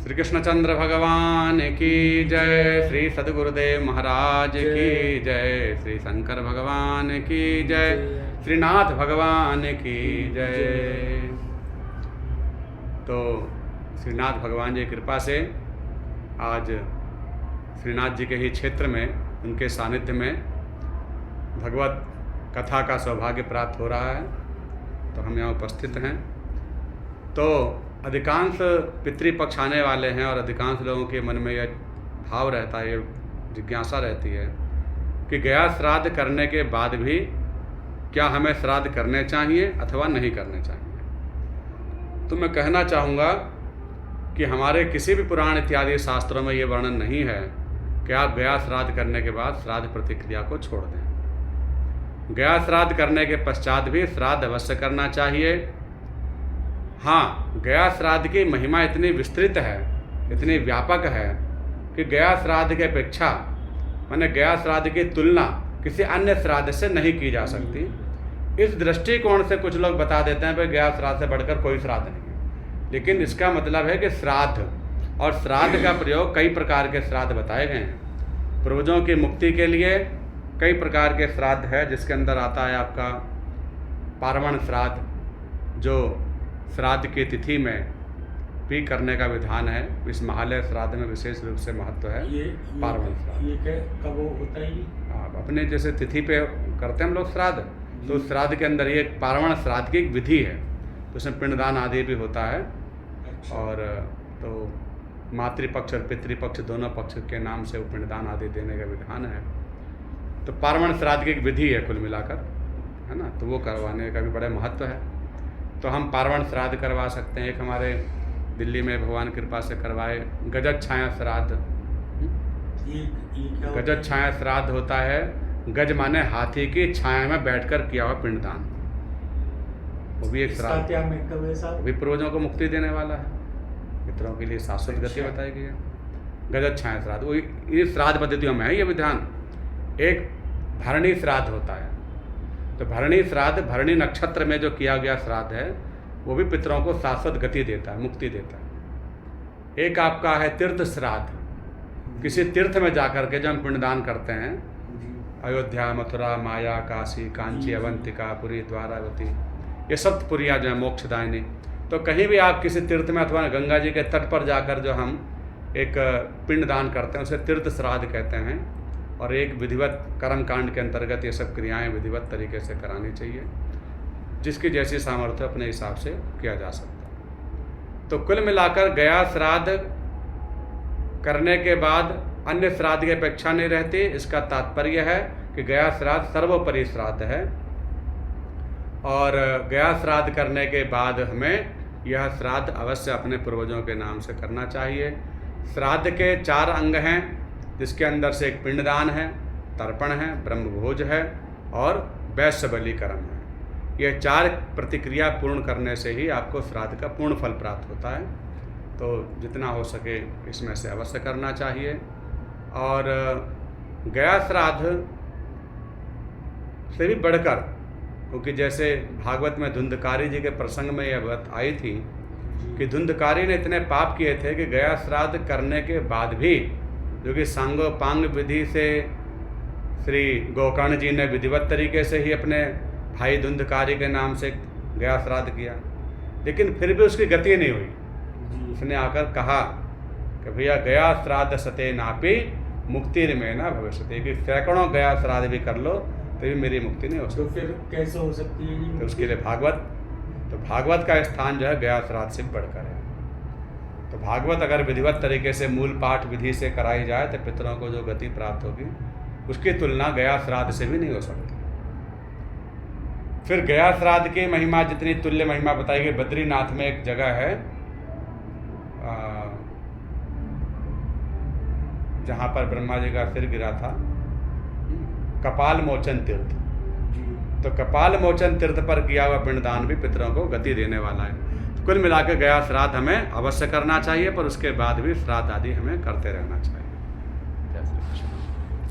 श्री कृष्णचंद्र भगवान की जय। श्री सद्गुरुदेव महाराज की जय। श्री शंकर भगवान की जय। श्रीनाथ भगवान की जय। तो श्रीनाथ भगवान जी की कृपा से आज श्रीनाथ जी के ही क्षेत्र में उनके सानिध्य में भगवत कथा का सौभाग्य प्राप्त हो रहा है। तो हम यहाँ उपस्थित हैं। तो अधिकांश पितृपक्ष आने वाले हैं और अधिकांश लोगों के मन में यह भाव रहता है, ये जिज्ञासा रहती है कि गया श्राद्ध करने के बाद भी क्या हमें श्राद्ध करने चाहिए अथवा नहीं करने चाहिए। तो मैं कहना चाहूँगा कि हमारे किसी भी पुराण इत्यादि शास्त्रों में ये वर्णन नहीं है कि आप गया श्राद्ध करने के बाद श्राद्ध प्रतिक्रिया को छोड़ दें। गया श्राद्ध करने के पश्चात भी श्राद्ध अवश्य करना चाहिए। हाँ, गया श्राद्ध की महिमा इतनी विस्तृत है, इतनी व्यापक है कि गया श्राद्ध की अपेक्षा माने गया श्राद्ध की तुलना किसी अन्य श्राद्ध से नहीं की जा सकती। इस दृष्टिकोण से कुछ लोग बता देते हैं भाई गया श्राद्ध से बढ़कर कोई श्राद्ध नहीं है, लेकिन इसका मतलब है कि श्राद्ध और श्राद्ध का प्रयोग कई प्रकार के श्राद्ध बताए गए हैं। पूर्वजों की मुक्ति के लिए कई प्रकार के श्राद्ध है, जिसके अंदर आता है आपका पार्वण श्राद्ध, जो श्राद्ध की तिथि में भी करने का विधान है। इस महालय श्राद्ध में विशेष रूप से महत्व है। पार्वण श्राद्ध ये कब होता है? अपने जैसे तिथि पे करते हैं हम लोग श्राद्ध, तो श्राद्ध के अंदर ये पार्वण श्राद्ध की एक विधि है। तो उसमें पिंडदान आदि भी होता है। अच्छा। और तो मातृपक्ष और पितृपक्ष दोनों पक्ष के नाम से वो पिंडदान आदि देने का विधान है। तो पार्वण श्राद्ध की एक विधि है कुल मिलाकर, है ना। तो वो करवाने का भी बड़ा महत्व है। तो हम पार्वण श्राद्ध करवा सकते हैं। एक हमारे दिल्ली में भगवान कृपा से करवाए गजत छाया श्राद्ध। गजत छाया श्राद्ध होता है, गज माने हाथी की छाया में बैठकर किया हुआ पिंडदान। वो भी एक श्राद्ध, वो भी पूर्वजों को मुक्ति देने वाला है। पितरों के लिए शाश्वत गति बताई गई है। गजत छाया श्राद्ध, वो ये श्राद्ध पद्धतियों में है ये विधान। एक भरणी श्राद्ध होता है। तो भरणी श्राद्ध, भरणी नक्षत्र में जो किया गया श्राद्ध है, वो भी पितरों को शाश्वत गति देता है, मुक्ति देता है। एक आपका है तीर्थ श्राद्ध। किसी तीर्थ में जाकर के जब हम पिंडदान करते हैं, अयोध्या, मथुरा, माया, काशी, कांची, अवंतिका, पुरी, द्वारावती, ये सब पुरियाँ जो है मोक्षदायिनी। तो कहीं भी आप किसी तीर्थ में अथवा गंगा जी के तट पर जाकर जो हम एक पिंडदान करते हैं, उसे तीर्थ श्राद्ध कहते हैं। और एक विधिवत कर्मकांड के अंतर्गत ये सब क्रियाएं विधिवत तरीके से करानी चाहिए, जिसकी जैसी सामर्थ्य अपने हिसाब से किया जा सकता है। तो कुल मिलाकर गया श्राद्ध करने के बाद अन्य श्राद्ध की अपेक्षा नहीं रहती। इसका तात्पर्य है कि गया श्राद्ध सर्वोपरि श्राद्ध है। और गया श्राद्ध करने के बाद हमें यह श्राद्ध अवश्य अपने पूर्वजों के नाम से करना चाहिए। श्राद्ध के 4 अंग हैं, जिसके अंदर से एक पिंडदान है, तर्पण है, ब्रह्मभोज है और वैश्य बलि कर्म है। ये 4 प्रतिक्रिया पूर्ण करने से ही आपको श्राद्ध का पूर्ण फल प्राप्त होता है। तो जितना हो सके इसमें से अवश्य करना चाहिए। और गया श्राद्ध से भी बढ़कर, क्योंकि जैसे भागवत में धुंधकारी जी के प्रसंग में यह बात आई थी कि धुंधकारी ने इतने पाप किए थे कि गया श्राद्ध करने के बाद भी, जो कि सांगोपांग विधि से श्री गोकर्ण जी ने विधिवत तरीके से ही अपने भाई धुंधकारी के नाम से गया श्राद्ध किया, लेकिन फिर भी उसकी गति नहीं हुई। उसने आकर कहा कि भैया गया श्राद्ध सते नापी मुक्ति में ना भविष्यति, कि सैकड़ों गया श्राद्ध भी कर लो तो भी मेरी मुक्ति नहीं हो सकती। तो फिर कैसे हो सकती है? तो उसके लिए भागवत, तो भागवत का स्थान जो है गया श्राद्ध से बढ़कर है। तो भागवत अगर विधिवत तरीके से मूल पाठ विधि से कराई जाए तो पितरों को जो गति प्राप्त होगी उसकी तुलना गया श्राद्ध से भी नहीं हो सकती। फिर गया श्राद्ध की महिमा जितनी तुल्य महिमा बताई गई, बद्रीनाथ में एक जगह है जहाँ पर ब्रह्मा जी का सिर गिरा था, कपाल मोचन तीर्थ। तो कपाल मोचन तीर्थ पर किया हुआ पिंडदान भी पितरों को गति देने वाला है। कुल मिलाकर गया श्राद्ध हमें अवश्य करना चाहिए, पर उसके बाद भी श्राद्ध आदि हमें करते रहना चाहिए।